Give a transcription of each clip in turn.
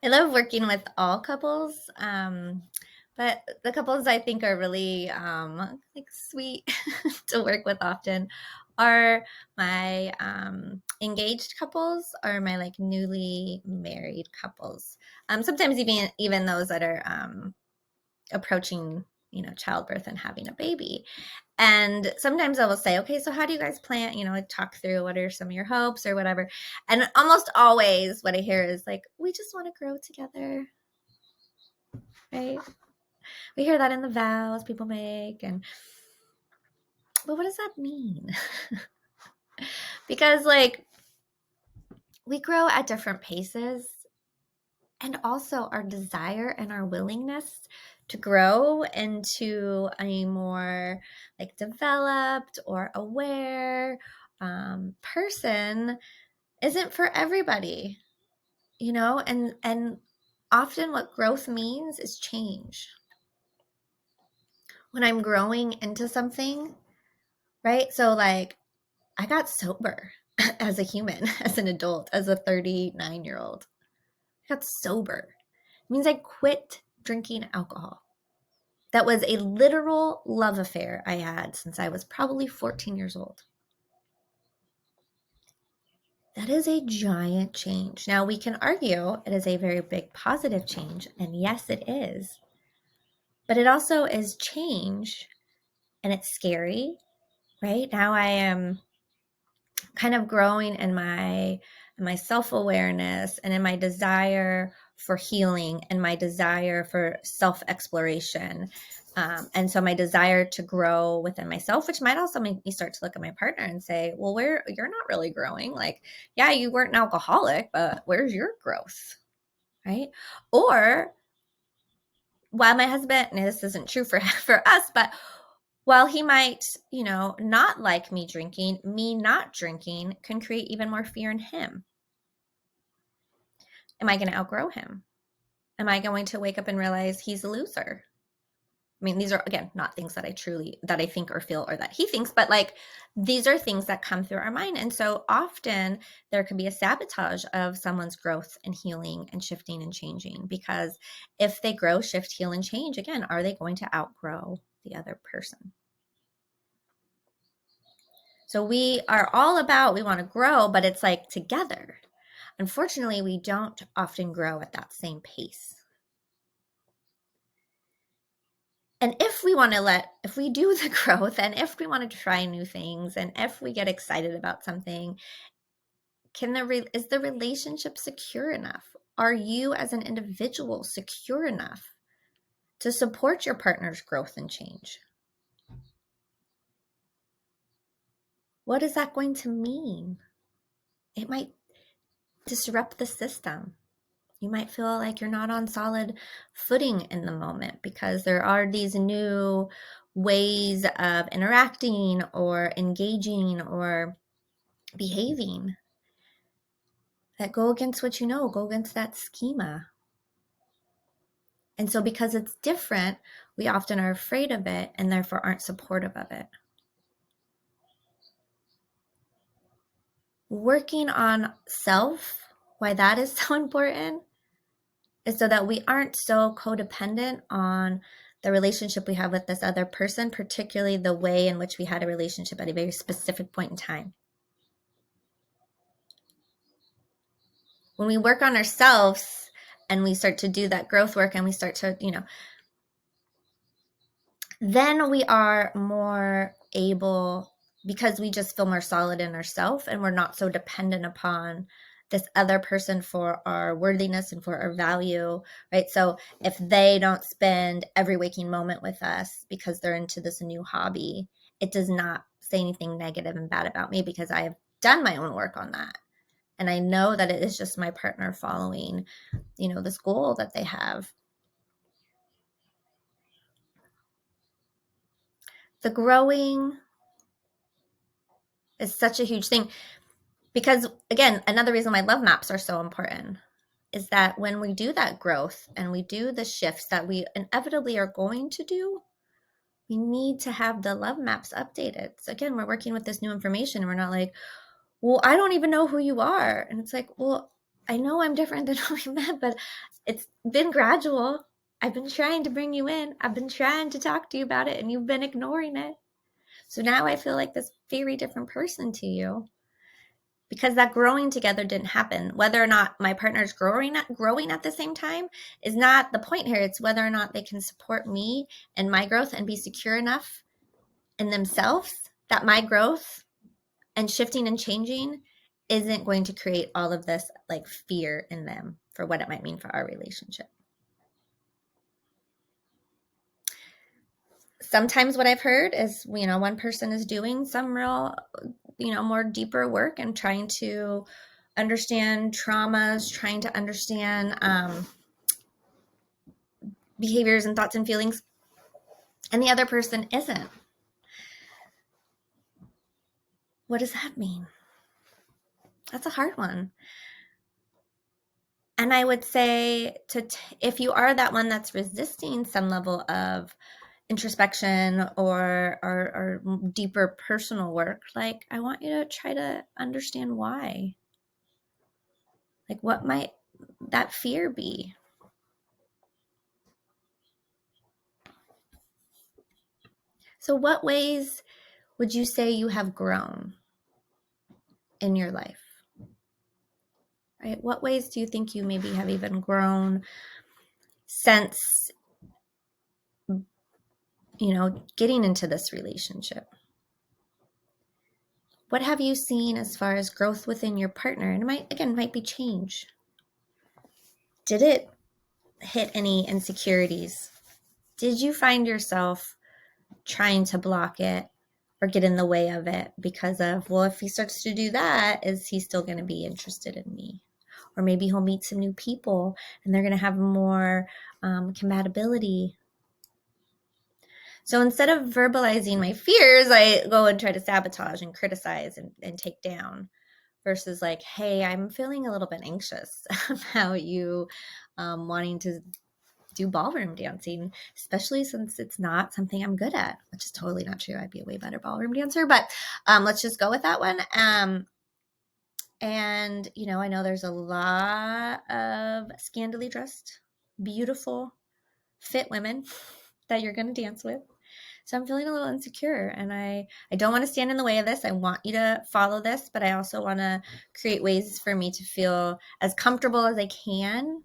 I love working with all couples, but the couples I think are really like sweet to work with often are my engaged couples or my like newly married couples. Sometimes even those that are approaching childbirth and having a baby. And sometimes I will say, okay, so how do you guys plan, like talk through what are some of your hopes or whatever. And almost always what I hear is like, we just want to grow together, right? We hear that in the vows people make. But what does that mean? Because like we grow at different paces, and also our desire and our willingness to grow into a more like developed or aware person isn't for everybody, and often what growth means is change. When I'm growing into something, right? So like I got sober as a human, as an adult, as a 39-year-old. I got sober. It means I quit drinking alcohol. That was a literal love affair I had since I was probably 14 years old. That is a giant change. Now, we can argue it is a very big positive change, and yes, it is. But it also is change, and it's scary, right? Now I am kind of growing in my self-awareness and in my desire for healing and my desire for self-exploration. And so my desire to grow within myself, which might also make me start to look at my partner and say, well, you're not really growing. Like, yeah, you weren't an alcoholic, but where's your growth? Right? Or while my husband, and this isn't true for for us, but while he might, not like me not drinking can create even more fear in him. Am I going to outgrow him? Am I going to wake up and realize he's a loser? I mean, these are, again, not things that I think or feel or that he thinks, but like these are things that come through our mind. And so often there can be a sabotage of someone's growth and healing and shifting and changing, because if they grow, shift, heal, and change, again, are they going to outgrow the other person? So we are all about, we want to grow, but it's like together. Unfortunately, we don't often grow at that same pace. And if we do the growth and if we want to try new things and if we get excited about something, is the relationship secure enough? Are you as an individual secure enough to support your partner's growth and change? What is that going to mean? It might disrupt the system. You might feel like you're not on solid footing in the moment because there are these new ways of interacting or engaging or behaving that go against what go against that schema. And so because it's different, we often are afraid of it and therefore aren't supportive of it. Working on self, why that is so important, is so that we aren't so codependent on the relationship we have with this other person, particularly the way in which we had a relationship at a very specific point in time. When we work on ourselves and we start to do that growth work and we start to, then we are more able, because we just feel more solid in ourselves and we're not so dependent upon this other person for our worthiness and for our value, right? So if they don't spend every waking moment with us because they're into this new hobby, it does not say anything negative and bad about me because I have done my own work on that. And I know that it is just my partner following, this goal that they have. The growing is such a huge thing. Because again, another reason why love maps are so important is that when we do that growth and we do the shifts that we inevitably are going to do, we need to have the love maps updated. So again, we're working with this new information and we're not like, well, I don't even know who you are. And it's like, well, I know I'm different than what we met, but it's been gradual. I've been trying to bring you in. I've been trying to talk to you about it, and you've been ignoring it. So now I feel like this very different person to you because that growing together didn't happen. Whether or not my partner's growing at the same time is not the point here. It's whether or not they can support me and my growth and be secure enough in themselves that my growth and shifting and changing isn't going to create all of this like fear in them for what it might mean for our relationship. Sometimes what I've heard is, one person is doing some real, more deeper work and trying to understand traumas, trying to understand behaviors and thoughts and feelings, and the other person isn't. What does that mean? That's a hard one. And I would say if you are that one that's resisting some level of introspection or deeper personal work, like I want you to try to understand why. Like what might that fear be? So what ways would you say you have grown in your life? Right? What ways do you think you maybe have even grown since, getting into this relationship? What have you seen as far as growth within your partner? And it might be change. Did it hit any insecurities? Did you find yourself trying to block it or get in the way of it because of, well, if he starts to do that, is he still going to be interested in me? Or maybe he'll meet some new people and they're going to have more compatibility. So instead of verbalizing my fears, I go and try to sabotage and criticize and take down versus like, hey, I'm feeling a little bit anxious about you wanting to do ballroom dancing, especially since it's not something I'm good at, which is totally not true. I'd be a way better ballroom dancer, but let's just go with that one. And, I know there's a lot of scantily dressed, beautiful, fit women that you're going to dance with. So I'm feeling a little insecure and I don't want to stand in the way of this. I want you to follow this, but I also want to create ways for me to feel as comfortable as I can.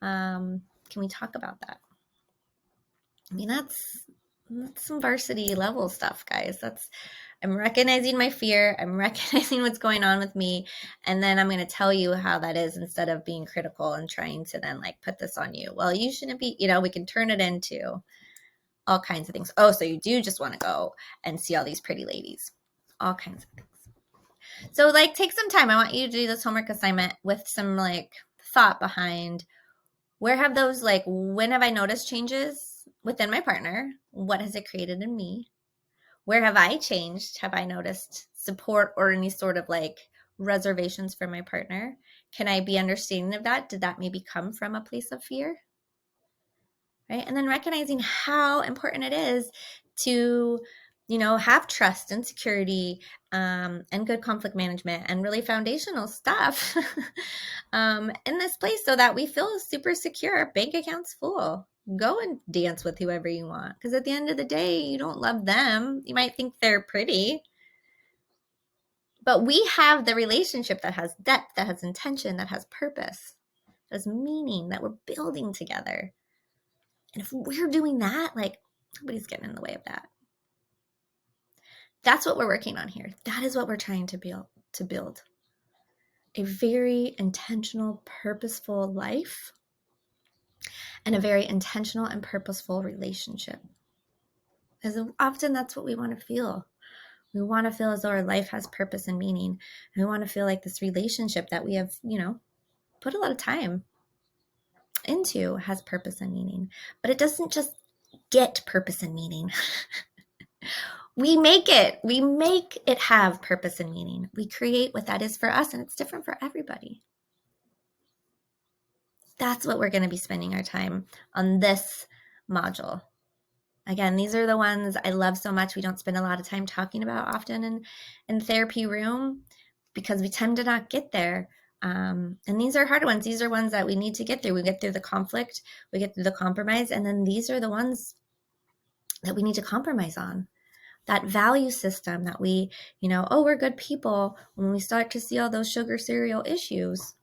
Can we talk about that? I mean, that's some varsity level stuff, guys. I'm recognizing my fear. I'm recognizing what's going on with me. And then I'm going to tell you how that is instead of being critical and trying to then like put this on you. Well, you shouldn't be, we can turn it into all kinds of things. Oh, so you do just want to go and see all these pretty ladies, all kinds of things. So like take some time. I want you to do this homework assignment with some like thought behind when have I noticed changes within my partner? What has it created in me? Where have I changed? Have I noticed support or any sort of like reservations for my partner? Can I be understanding of that? Did that maybe come from a place of fear? Right? And then recognizing how important it is to, have trust and security and good conflict management and really foundational stuff in this place so that we feel super secure. Bank accounts full. Go and dance with whoever you want. Because at the end of the day, you don't love them. You might think they're pretty. But we have the relationship that has depth, that has intention, that has purpose, that has meaning, that we're building together. And if we're doing that, like nobody's getting in the way of that. That's what we're working on here. That is what we're trying to build. A very intentional, purposeful life and a very intentional and purposeful relationship. Because often that's what we want to feel. We want to feel as though our life has purpose and meaning. And we want to feel like this relationship that we have, put a lot of time into has purpose and meaning. But it doesn't just get purpose and meaning. We make it have purpose and meaning. We create what that is for us, and it's different for everybody. That's what we're going to be spending our time on this module. Again, these are the ones I love so much. We don't spend a lot of time talking about often in therapy room because we tend to not get there. And these are hard ones. These are ones that we need to get through. We get through the conflict, we get through the compromise, and then these are the ones that we need to compromise on. That value system that we, oh, we're good people. When we start to see all those sugar cereal issues,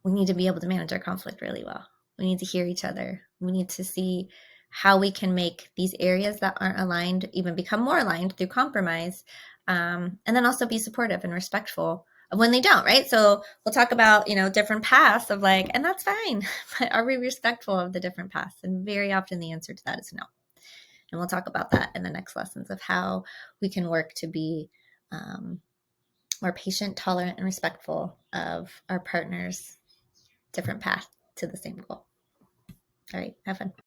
we need to be able to manage our conflict really well. We need to hear each other. We need to see how we can make these areas that aren't aligned even become more aligned through compromise. And then also be supportive and respectful of when they don't, right? So we'll talk about, different paths of like, and that's fine, but are we respectful of the different paths? And very often the answer to that is no. And we'll talk about that in the next lessons of how we can work to be more patient, tolerant, and respectful of our partner's different path to the same goal. All right, have fun.